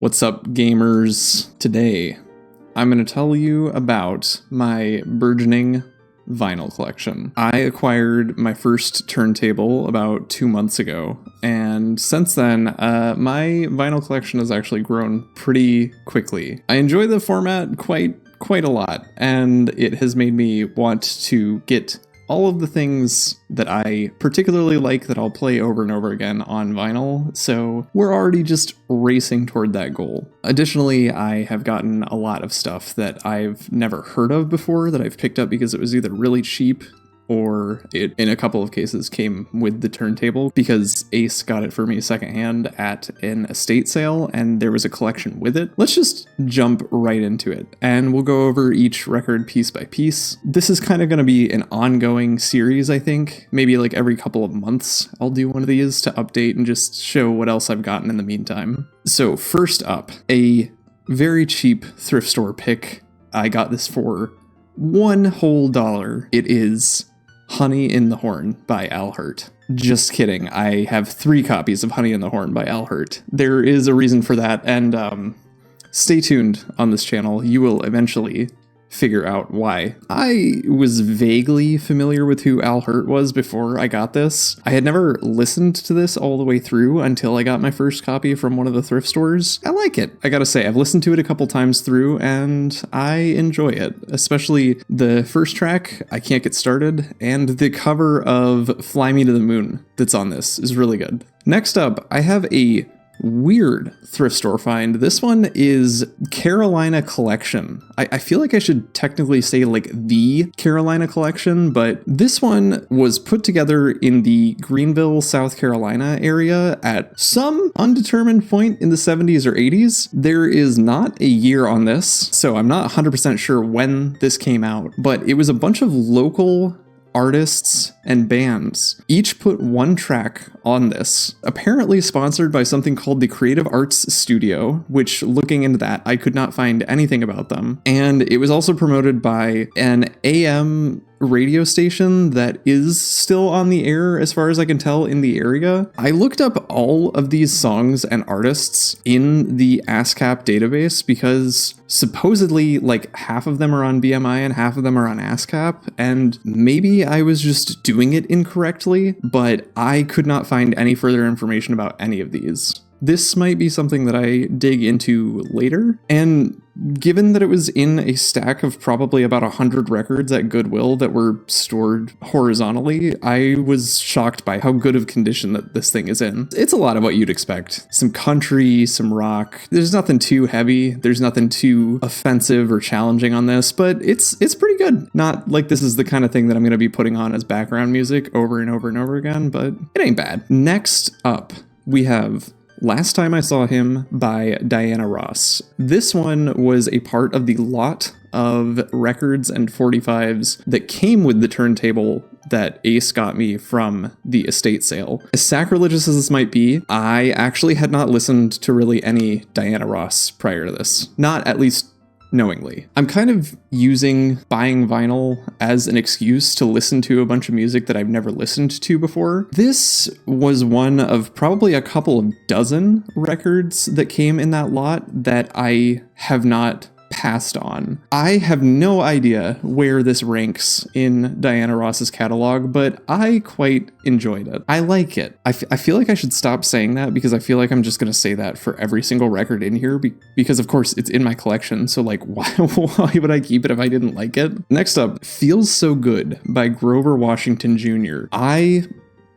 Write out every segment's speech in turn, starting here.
What's up, gamers? Today, I'm going to tell you about my burgeoning vinyl collection. I acquired my first turntable about 2 months ago, and since then, my vinyl collection has actually grown pretty quickly. I enjoy the format quite a lot, and it has made me want to get all of the things that I particularly like that I'll play over and over again on vinyl, so we're already just racing toward that goal. Additionally, I have gotten a lot of stuff that I've never heard of before that I've picked up because it was either really cheap or it, in a couple of cases, came with the turntable because Ace got it for me secondhand at an estate sale and there was a collection with it. Let's just jump right into it and we'll go over each record piece by piece. This is kind of going to be an ongoing series, I think. Maybe like every couple of months I'll do one of these to update and just show what else I've gotten in the meantime. So first up, a very cheap thrift store pick. I got this for $1 whole. It is Honey in the Horn by Al Hirt. Just kidding. I have 3 copies of Honey in the Horn by Al Hirt. There is a reason for that, and stay tuned on this channel. You will eventually figure out why. I was vaguely familiar with who Al Hirt was before I got this. I had never listened to this all the way through until I got my first copy from one of the thrift stores. I like it. I gotta say, I've listened to it a couple times through and I enjoy it. Especially the first track, I Can't Get Started, and the cover of Fly Me to the Moon that's on this is really good. Next up, I have a weird thrift store find. This one is Carolina Collection. I feel like I should technically say like the Carolina Collection, but this one was put together in the Greenville, South Carolina area at some undetermined point in the 70s or 80s. There is not a year on this, so I'm not 100% sure when this came out, but it was a bunch of local artists and bands each put one track on this, apparently sponsored by something called the Creative Arts Studio, which, looking into that, I could not find anything about them. And it was also promoted by an AM radio station that is still on the air as far as I can tell in the area. I looked up all of these songs and artists in the ASCAP database because supposedly like half of them are on BMI and half of them are on ASCAP, and maybe I was just doing it incorrectly, but I could not find any further information about any of these. This might be something that I dig into later, and given that it was in a stack of probably about 100 records at Goodwill that were stored horizontally, I was shocked by how good of condition that this thing is in. It's a lot of what you'd expect. Some country, some rock. There's nothing too heavy. There's nothing too offensive or challenging on this, but it's pretty good. Not like this is the kind of thing that I'm going to be putting on as background music over and over and over again, but it ain't bad. Next up, we have Last Time I Saw Him by Diana Ross. This one was a part of the lot of records and 45s that came with the turntable that Ace got me from the estate sale. As sacrilegious as this might be, I actually had not listened to really any Diana Ross prior to this. Not at least knowingly. I'm kind of using buying vinyl as an excuse to listen to a bunch of music that I've never listened to before. This was one of probably a couple of dozen records that came in that lot that I have not passed on. I have no idea where this ranks in Diana Ross's catalog, but I quite enjoyed it. I like it. I feel like I should stop saying that because I feel like I'm just going to say that for every single record in here because of course it's in my collection, so like why would I keep it if I didn't like it? Next up, Feels So Good by Grover Washington Jr. I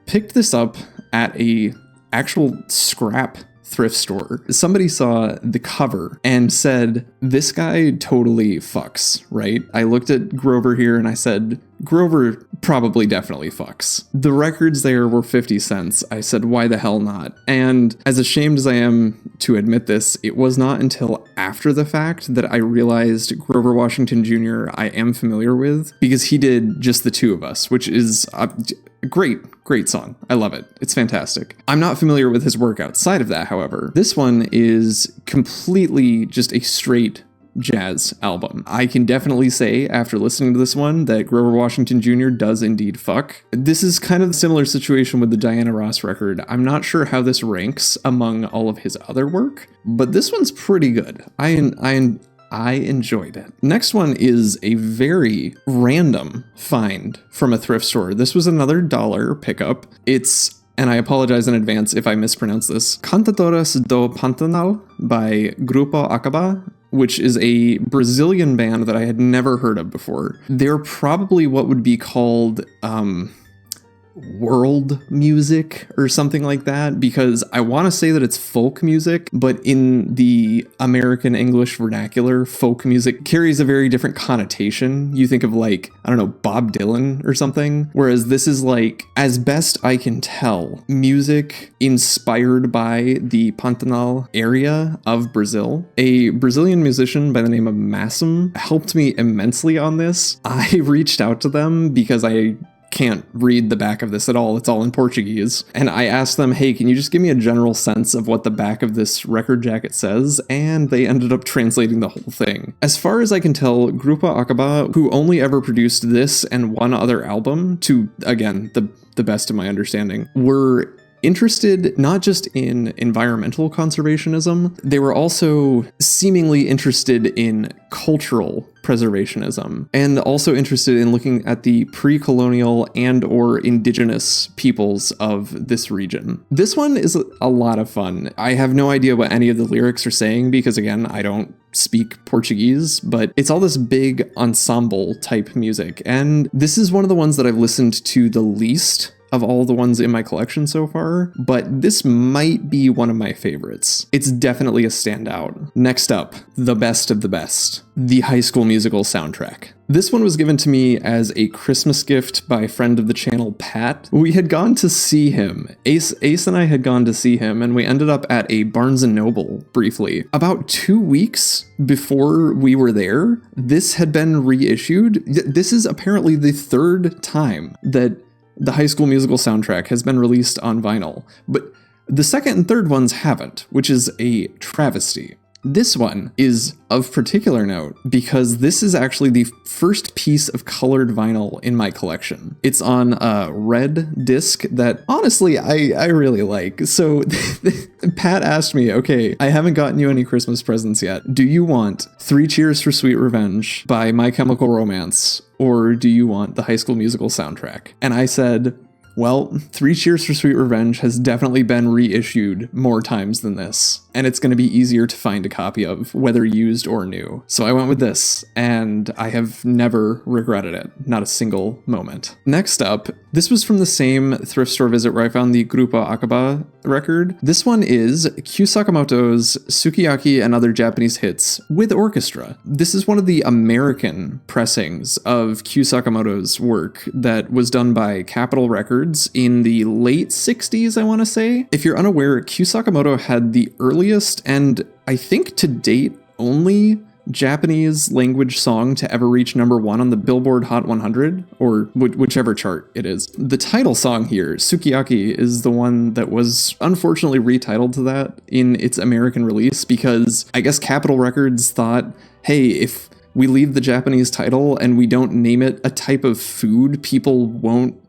picked this up at a actual scrap thrift store. Somebody saw the cover and said, this guy totally fucks, right? I looked at Grover here and I said, Grover probably definitely fucks. The records there were 50 cents. I said, why the hell not? And as ashamed as I am to admit this, it was not until after the fact that I realized Grover Washington Jr. I am familiar with because he did Just the Two of Us, which is a great song. I love it. It's fantastic. I'm not familiar with his work outside of that, however. This one is completely just a straight jazz album. I can definitely say after listening to this one that Grover Washington Jr. does indeed fuck. This is kind of a similar situation with the Diana Ross record. I'm not sure how this ranks among all of his other work, but this one's pretty good. I enjoyed it. Next one is a very random find from a thrift store. This was another $1 pickup. It's, and I apologize in advance if I mispronounce this, Cantadores do Pantanal by Grupo Acaba, which is a Brazilian band that I had never heard of before. They're probably what would be called world music or something like that, because I want to say that it's folk music, but in the American English vernacular, folk music carries a very different connotation. You think of like, I don't know, Bob Dylan or something, whereas this is like, as best I can tell, music inspired by the Pantanal area of Brazil. A Brazilian musician by the name of Masm helped me immensely on this. I reached out to them because I can't read the back of this at all. It's all in Portuguese. And I asked them, hey, can you just give me a general sense of what the back of this record jacket says? And they ended up translating the whole thing. As far as I can tell, Grupo Acaba, who only ever produced this and one other album, to, again, the best of my understanding, were interested not just in environmental conservationism, they were also seemingly interested in cultural preservationism, and also interested in looking at the pre-colonial and or indigenous peoples of this region. This one is a lot of fun. I have no idea what any of the lyrics are saying because, again, I don't speak Portuguese, but it's all this big ensemble type music, and this is one of the ones that I've listened to the least of all the ones in my collection so far, but this might be one of my favorites. It's definitely a standout. Next up, the best of the best, the High School Musical soundtrack. This one was given to me as a Christmas gift by a friend of the channel, Pat. We had gone to see him. Ace and I had gone to see him, and we ended up at a Barnes & Noble briefly. About 2 weeks before we were there, this had been reissued. This is apparently the third time that the High School Musical soundtrack has been released on vinyl, but the second and third ones haven't, which is a travesty. This one is of particular note because this is actually the first piece of colored vinyl in my collection. It's on a red disc that honestly I really like. So Pat asked me, okay, I haven't gotten you any Christmas presents yet. Do you want 3 Cheers for Sweet Revenge by My Chemical Romance, or do you want the High School Musical soundtrack? And I said, well, 3 Cheers for Sweet Revenge has definitely been reissued more times than this, and it's going to be easier to find a copy of, whether used or new. So I went with this, and I have never regretted it, not a single moment. Next up, this was from the same thrift store visit where I found the Grupo Acaba record. This one is Q Sakamoto's Sukiyaki and Other Japanese Hits with orchestra. This is one of the American pressings of Q Sakamoto's work that was done by Capitol Records in the late 60s, I want to say. If you're unaware, Q Sakamoto had the earliest and I think to date only Japanese language song to ever reach #1 on the Billboard Hot 100, or whichever chart it is. The title song here, Sukiyaki, is the one that was unfortunately retitled to that in its American release because I guess Capitol Records thought, hey, if we leave the Japanese title and we don't name it a type of food, people won't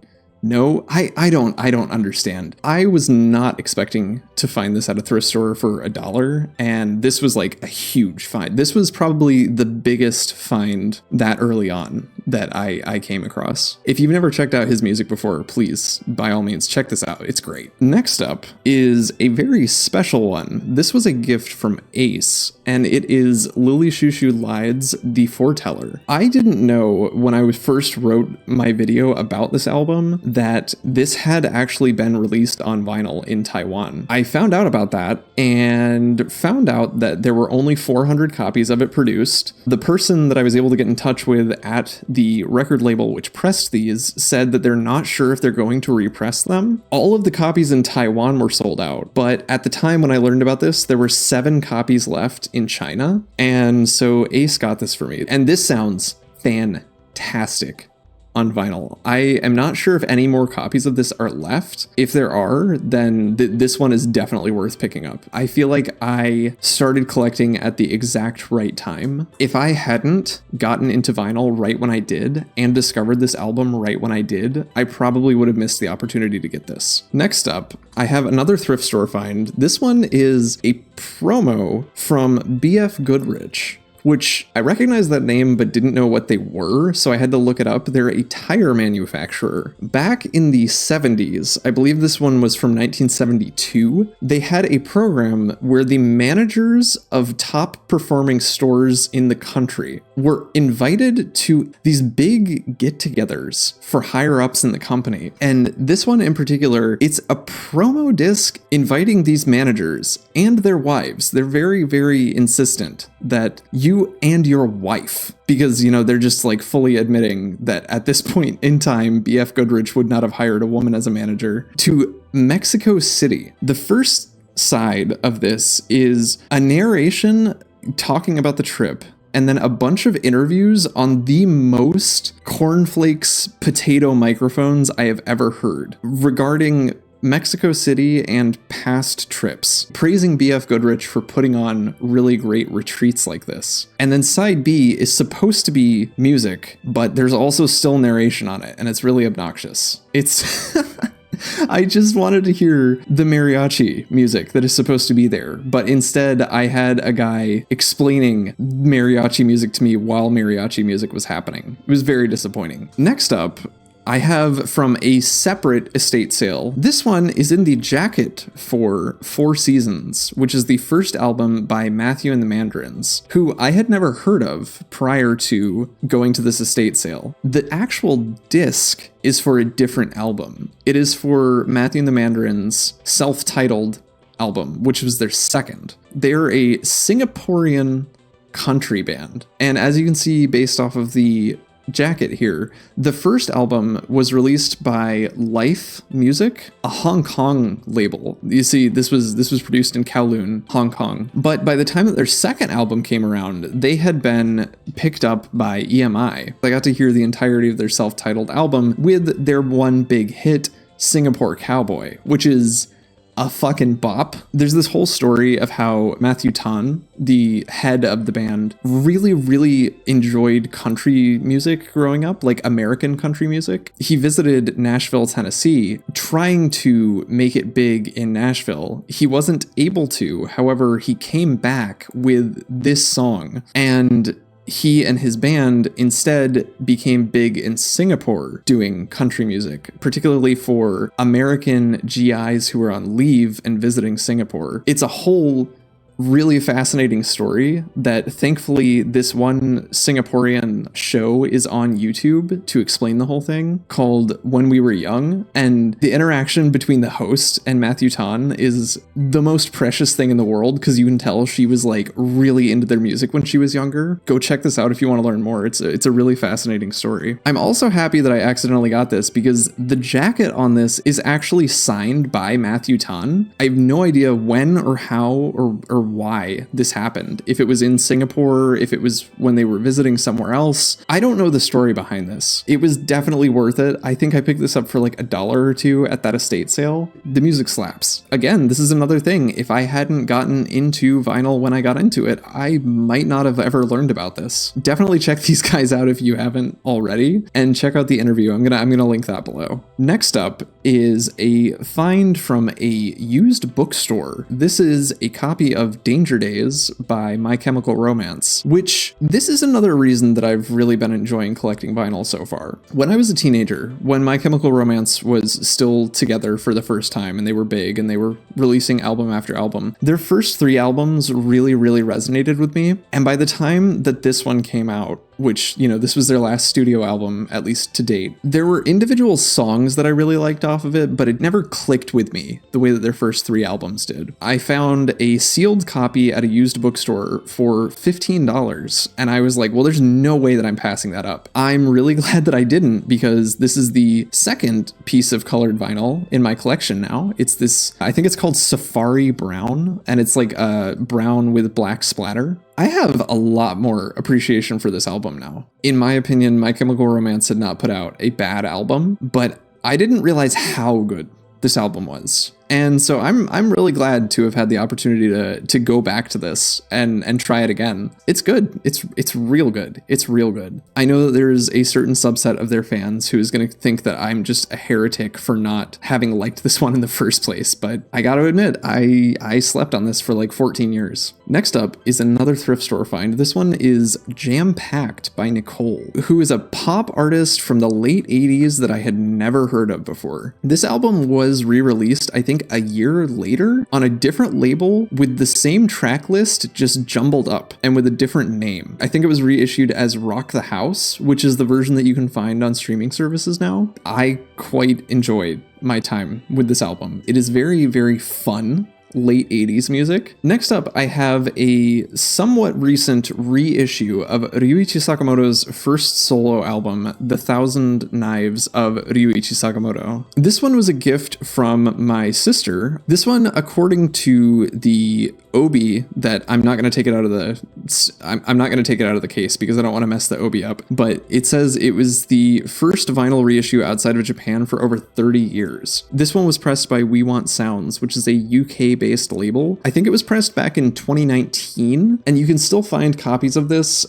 know. I don't understand. I was not expecting to find this at a thrift store for $1, and this was like a huge find. This was probably the biggest find that early on that I came across. If you've never checked out his music before, please, by all means, check this out. It's great. Next up is a very special one. This was a gift from Ace, and it is Lily Shushu Lide's The Foreteller. I didn't know when I first wrote my video about this album that this had actually been released on vinyl in Taiwan. I found out about that and found out that there were only 400 copies of it produced. The person that I was able to get in touch with at the record label which pressed these said that they're not sure if they're going to repress them. All of the copies in Taiwan were sold out, but at the time when I learned about this, there were 7 copies left in China, and so Ace got this for me. And this sounds fantastic. on vinyl. I am not sure if any more copies of this are left. If there are, then this one is definitely worth picking up. I feel like I started collecting at the exact right time. If I hadn't gotten into vinyl right when I did and discovered this album right when I did, I probably would have missed the opportunity to get this. Next up, I have another thrift store find. This one is a promo from BF Goodrich, which I recognize that name but didn't know what they were, so I had to look it up. They're a tire manufacturer. Back in the 70s, I believe this one was from 1972, they had a program where the managers of top performing stores in the country were invited to these big get-togethers for higher-ups in the company. And this one in particular, it's a promo disc inviting these managers and their wives. They're very, very insistent that you and your wife, because, you know, they're just like fully admitting that at this point in time, BF Goodrich would not have hired a woman as a manager, to Mexico City. The first side of this is a narration talking about the trip, and then a bunch of interviews on the most cornflakes potato microphones I have ever heard regarding Mexico City and past trips, praising BF Goodrich for putting on really great retreats like this. And then side B is supposed to be music, but there's also still narration on it, and it's really obnoxious. It's... I just wanted to hear the mariachi music that is supposed to be there, but instead I had a guy explaining mariachi music to me while mariachi music was happening. It was very disappointing. Next up, I have from a separate estate sale. This one is in the jacket for Four Seasons, which is the first album by Matthew and the Mandarins, who I had never heard of prior to going to this estate sale. The actual disc is for a different album. It is for Matthew and the Mandarins' self-titled album, which was their second. They're a Singaporean country band. And as you can see based off of the jacket here, the first album was released by Life Music, a Hong Kong label. You see, this was produced in Kowloon, Hong Kong. But by the time that their second album came around, they had been picked up by EMI. I got to hear the entirety of their self-titled album with their one big hit, Singapore Cowboy, which is a fucking bop. There's this whole story of how Matthew Tan, the head of the band, really enjoyed country music growing up, like American country music. He visited Nashville, Tennessee, trying to make it big in Nashville. He wasn't able to. However, he came back with this song, and he and his band instead became big in Singapore doing country music, particularly for American GIs who were on leave and visiting Singapore. It's a whole really fascinating story that thankfully this one Singaporean show is on YouTube to explain the whole thing, called When We Were Young. And the interaction between the host and Matthew Tan is the most precious thing in the world, because you can tell she was like really into their music when she was younger. Go check this out if you want to learn more. It's a really fascinating story. I'm also happy that I accidentally got this, because the jacket on this is actually signed by Matthew Tan. I have no idea when or how or why this happened. If it was in Singapore, if it was when they were visiting somewhere else. I don't know the story behind this. It was definitely worth it. I think I picked this up for like $1 or $2 at that estate sale. The music slaps. Again, this is another thing. If I hadn't gotten into vinyl when I got into it, I might not have ever learned about this. Definitely check these guys out if you haven't already, and check out the interview. I'm gonna link that below. Next up is a find from a used bookstore. This is a copy of Danger Days by My Chemical Romance, which this is another reason that I've really been enjoying collecting vinyl so far. When I was a teenager, when My Chemical Romance was still together for the first time and they were big and they were releasing album after album, their first 3 albums really resonated with me. And by the time that this one came out, which, you know, this was their last studio album, at least to date, there were individual songs that I really liked off of it, but it never clicked with me the way that their first 3 albums did. I found a sealed copy at a used bookstore for $15, and I was like, well, there's no way that I'm passing that up. I'm really glad that I didn't, because this is the second piece of colored vinyl in my collection now. It's this, I think it's called Safari Brown, and it's like a brown with black splatter. I have a lot more appreciation for this album now. In my opinion, My Chemical Romance had not put out a bad album, but I didn't realize how good this album was. And so I'm really glad to have had the opportunity to go back to this and try it again. It's good. It's real good. It's real good. I know that there's a certain subset of their fans who is going to think that I'm just a heretic for not having liked this one in the first place, but I got to admit, I slept on this for like 14 years. Next up is another thrift store find. This one is Jam Packed by Nicole, who is a pop artist from the late 80s that I had never heard of before. This album was re-released, I think, a year later on a different label with the same track list just jumbled up and with a different name. I think it was reissued as Rock the House, which is the version that you can find on streaming services now. I quite enjoyed my time with this album. It is very, very fun. Late 80s music. Next up, I have a somewhat recent reissue of Ryuichi Sakamoto's first solo album, The Thousand Knives of Ryuichi Sakamoto. This one was a gift from my sister. This one, according to the Obi, that I'm not going to take it out of the case because I don't want to mess the Obi up, but it says it was the first vinyl reissue outside of Japan for over 30 years. This one was pressed by We Want Sounds, which is a UK-based label. I think it was pressed back in 2019, and you can still find copies of this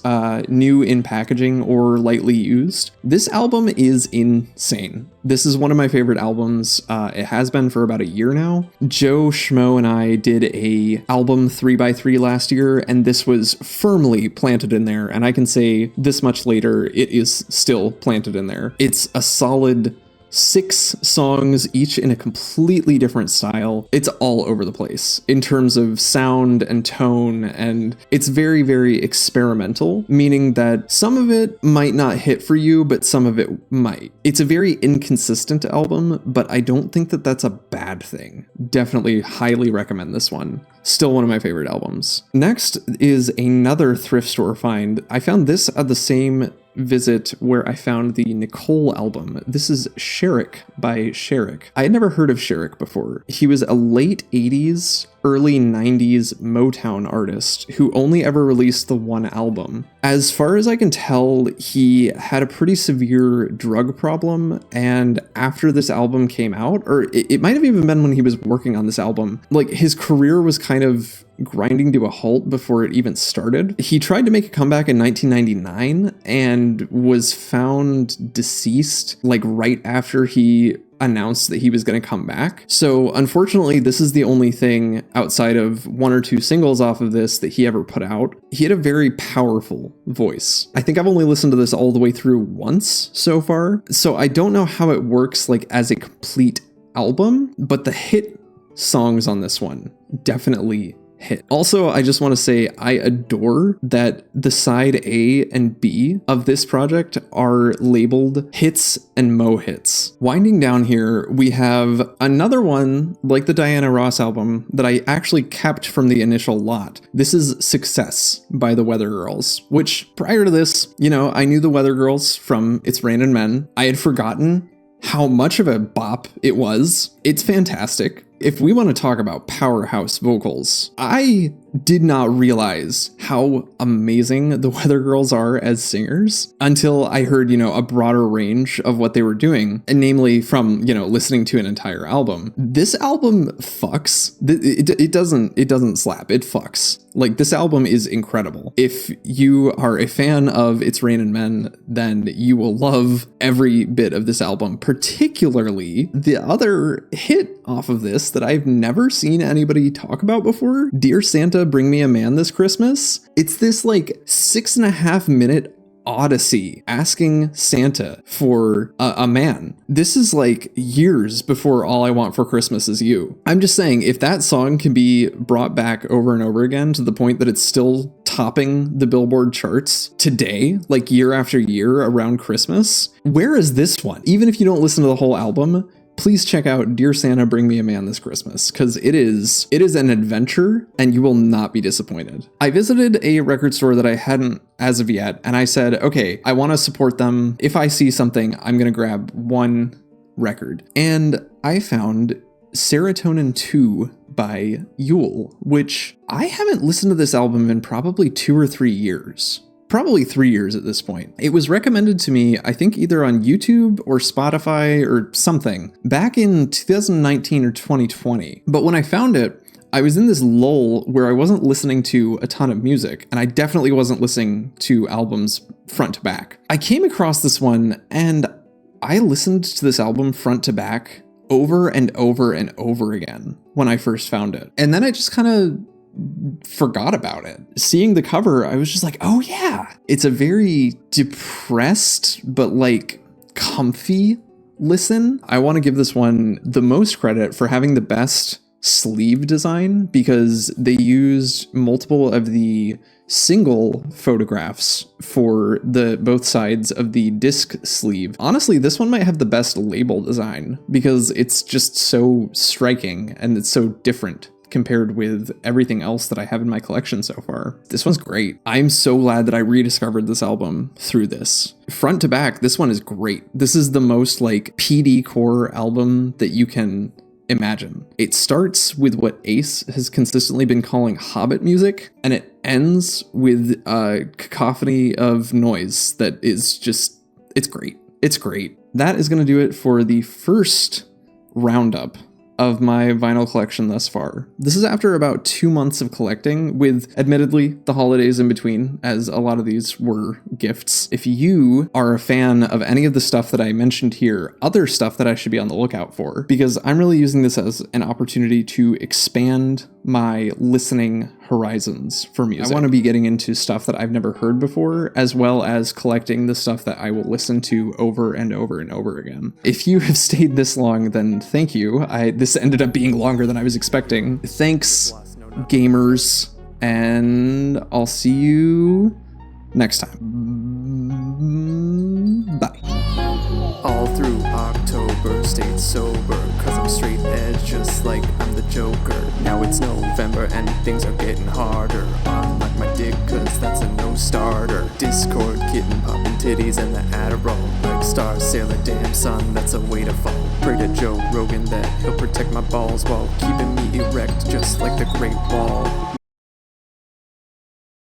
new in packaging or lightly used. This album is insane. This is one of my favorite albums. It has been for about a year now. Joe Schmo and I did a album 3x3 last year, and this was firmly planted in there. And I can say this much later, it is still planted in there. It's a solid 6 songs, each in a completely different style. It's all over the place in terms of sound and tone, and it's very, very experimental, meaning that some of it might not hit for you, but some of it might. It's a very inconsistent album, but I don't think that that's a bad thing. Definitely highly recommend this one. Still one of my favorite albums. Next is another thrift store find. I found this at the same visit where I found the Nicole album. This is Sherrick by Sherrick. I had never heard of Sherrick before. He was a late 80s, early 90s Motown artist who only ever released the one album. As far as I can tell, he had a pretty severe drug problem, and after this album came out, or it might have even been when he was working on this album, like his career was kind of grinding to a halt before it even started. He tried to make a comeback in 1999 and was found deceased like right after he announced that he was going to come back. So unfortunately, this is the only thing outside of 1 or 2 singles off of this that he ever put out. He had a very powerful voice. I think I've only listened to this all the way through once so far, so I don't know how it works like as a complete album, but the hit songs on this one definitely hit. Also, I just want to say I adore that the side A and B of this project are labeled hits and mo hits. Winding down here, we have another one like the Diana Ross album that I actually kept from the initial lot. This is Success by the Weather Girls, which prior to this, I knew the Weather Girls from It's Rain Men. I had forgotten how much of a bop it was. It's fantastic. If we want to talk about powerhouse vocals, I did not realize how amazing the Weather Girls are as singers until I heard, a broader range of what they were doing, and namely from, listening to an entire album. This album fucks. It doesn't slap. It fucks. Like, this album is incredible. If you are a fan of It's Rain Men, then you will love every bit of this album, particularly the other hit off of this that I've never seen anybody talk about before, Dear Santa, Bring Me a Man This Christmas. It's this like 6.5 minute odyssey asking Santa for a man. This is like years before All I Want for Christmas Is You. I'm just saying, if that song can be brought back over and over again to the point that it's still topping the Billboard charts today, like year after year around Christmas, where is this one? Even if you don't listen to the whole album, please check out Dear Santa, Bring Me a Man This Christmas, because it is an adventure and you will not be disappointed. I visited a record store that I hadn't as of yet, and I said, okay, I want to support them. If I see something, I'm going to grab one record. And I found Serotonin 2 by Yule, which I haven't listened to this album in probably 2 or 3 years. Probably 3 years at this point. It was recommended to me, I think either on YouTube or Spotify or something, back in 2019 or 2020. But when I found it, I was in this lull where I wasn't listening to a ton of music, and I definitely wasn't listening to albums front to back. I came across this one, and I listened to this album front to back over and over and over again when I first found it. And then I just kind of forgot about it. Seeing the cover, I was just like, oh yeah. It's a very depressed, but like comfy listen. I want to give this one the most credit for having the best sleeve design because they used multiple of the single photographs for the both sides of the disc sleeve. Honestly, this one might have the best label design because it's just so striking and it's so different compared with everything else that I have in my collection so far. This one's great. I'm so glad that I rediscovered this album through this. Front to back, this one is great. This is the most like PD core album that you can imagine. It starts with what Ace has consistently been calling Hobbit music, and it ends with a cacophony of noise that is just, it's great. It's great. That is going to do it for the first roundup of my vinyl collection thus far. This is after about 2 months of collecting, with admittedly the holidays in between, as a lot of these were gifts. If you are a fan of any of the stuff that I mentioned here, other stuff that I should be on the lookout for, because I'm really using this as an opportunity to expand my listening horizons for music. I want to be getting into stuff that I've never heard before, as well as collecting the stuff that I will listen to over and over and over again. If you have stayed this long, then thank you. This ended up being longer than I was expecting. Thanks, gamers, and I'll see you next time. Bye. All through October, stayed sober, cause I'm straight edge, just like I'm the Joker. Now it's November and things are getting harder. Unlike my dick, cause that's a no-starter. Discord, kitten, popping titties, and the Adderall. Like stars, sailor, damn son, that's a way to fall. Pray to Joe Rogan that he'll protect my balls while keeping me erect, just like the Great Wall.